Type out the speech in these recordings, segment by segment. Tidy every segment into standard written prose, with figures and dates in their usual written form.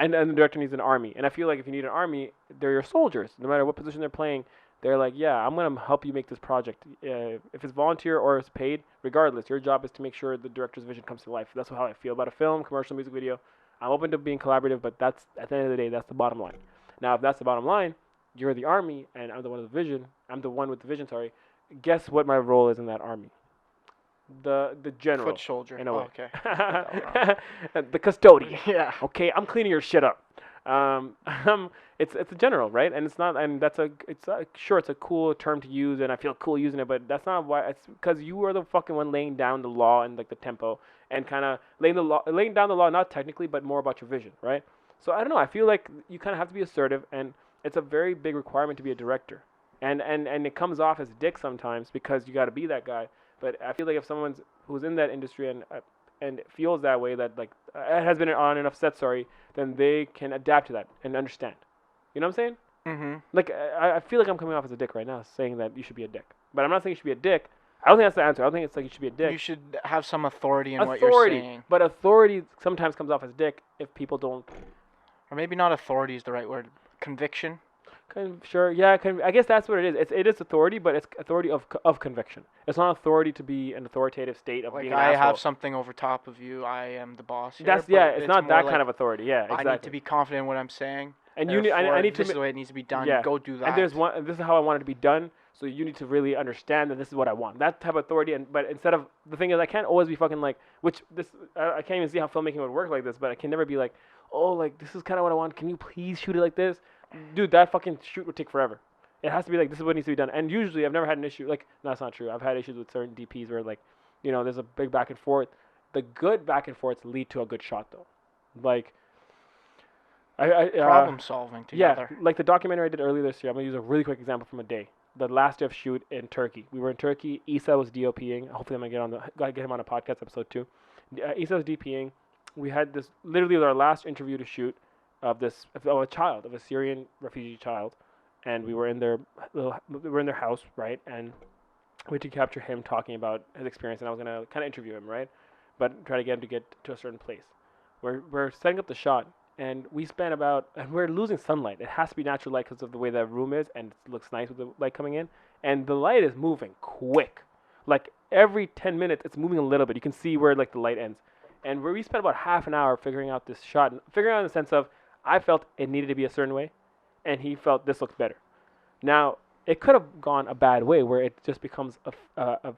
And the director needs an army. And I feel like if you need an army, they're your soldiers. No matter what position they're playing, they're like, yeah, I'm gonna help you make this project. If it's volunteer or it's paid, regardless, your job is to make sure the director's vision comes to life. That's how I feel about a film, commercial, music video. I'm open to being collaborative, but that's at the end of the day, that's the bottom line. Now, if that's the bottom line, you're the army, and I'm the one with the vision. I'm the one with the vision. Sorry. Guess what my role is in that army? The general. Foot soldier. In a way. Okay. The custodian. Yeah. Okay, I'm cleaning your shit up. It's a general, right? And it's not, and that's sure it's a cool term to use, and I feel cool using it, but that's not why. It's because you are the fucking one laying down the law and like the tempo, and kind of laying down the law, not technically, but more about your vision, right? So I don't know. I feel like you kind of have to be assertive, and it's a very big requirement to be a director, and it comes off as dick sometimes because you got to be that guy. But I feel like if someone's who's in that industry and feels that way, that like has been on enough sets, sorry, then they can adapt to that and understand. You know what I'm saying? Mm-hmm. Like I feel like I'm coming off as a dick right now, saying that you should be a dick. But I'm not saying you should be a dick. I don't think that's the answer. I don't think it's like you should be a dick. You should have some authority in what you're saying. But authority sometimes comes off as dick if people don't. Or maybe not authority is the right word. Conviction. Sure, yeah. I guess that's what it is. It is authority, but it's authority of conviction. It's not authority to be an authoritative state of Like being an I asshole. have something over top of you. I am the boss here. That's It's not that kind of authority. Yeah, exactly. I need to be confident in what I'm saying. And you need. I need to. This is the way it needs to be done. Yeah. Go do that. And there's one. This is how I want it to be done. So you need to really understand that this is what I want. That type of authority. But instead of the thing is, I can't always be fucking like. I can't even see how filmmaking would work like this. But I can never be like, oh, like this is kind of what I want. Can you please shoot it like this? Dude, that fucking shoot would take forever. It has to be like, this is what needs to be done. And usually, I've never had an issue. Like, no, that's not true. I've had issues with certain DPs where, like, there's a big back and forth. The good back and forths lead to a good shot, though. Like, problem solving together. Yeah, like the documentary I did earlier this year. I'm going to use a really quick example from a day. The last day of shoot in Turkey. We were in Turkey. Isa was DOPing. Hopefully, I'm going to get him on a podcast episode too. Isa was DPing. We had this, literally our last interview to shoot of a Syrian refugee child. And we were in their house, right? And we had to capture him talking about his experience, and I was gonna kind of interview him, right? But try to get him to get to a certain place. We're setting up the shot, and we're losing sunlight. It has to be natural light because of the way that room is, and it looks nice with the light coming in. And the light is moving quick, like every 10 minutes, it's moving a little bit. You can see where like the light ends. And we spent about half an hour figuring out this shot, figuring out in the sense of I felt it needed to be a certain way. And he felt this looked better. Now, it could have gone a bad way where it just becomes a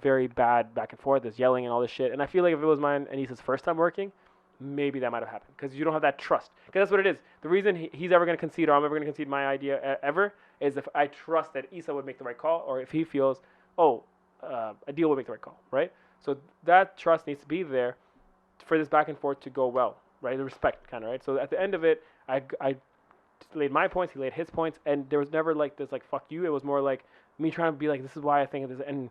very bad back and forth, this yelling and all this shit. And I feel like if it was mine and Issa's first time working, maybe that might have happened because you don't have that trust. Because that's what it is. The reason he's ever going to concede or I'm ever going to concede my idea ever is if I trust that Issa would make the right call or if he feels, a deal will make the right call, right? So that trust needs to be there for this back and forth to go well, right? The respect kind of, right? So at the end of it, I laid my points, he laid his points, and there was never like this like fuck you. It was more like me trying to be like, this is why I think of this. And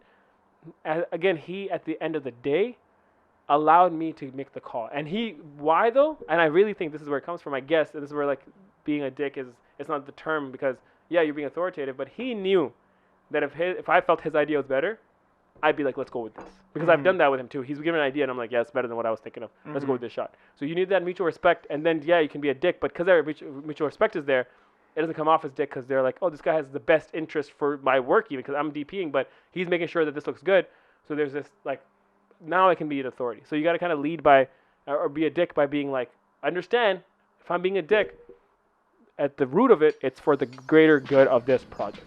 again, he at the end of the day allowed me to make the call. And why though? And I really think this is where it comes from. I guess and this is where like being a dick is. It's not the term because yeah, you're being authoritative, but he knew that if I felt his idea was better, I'd be like, let's go with this. Because I've done that with him too. He's given an idea and I'm like, yeah, it's better than what I was thinking of. Let's go with this shot. So you need that mutual respect, and then yeah, you can be a dick, but because that mutual respect is there, it doesn't come off as dick because they're like, oh, this guy has the best interest for my work even because I'm DPing, but he's making sure that this looks good. So there's this like, now I can be an authority. So you got to kind of lead by, or be a dick by being like, understand, if I'm being a dick, at the root of it, it's for the greater good of this project.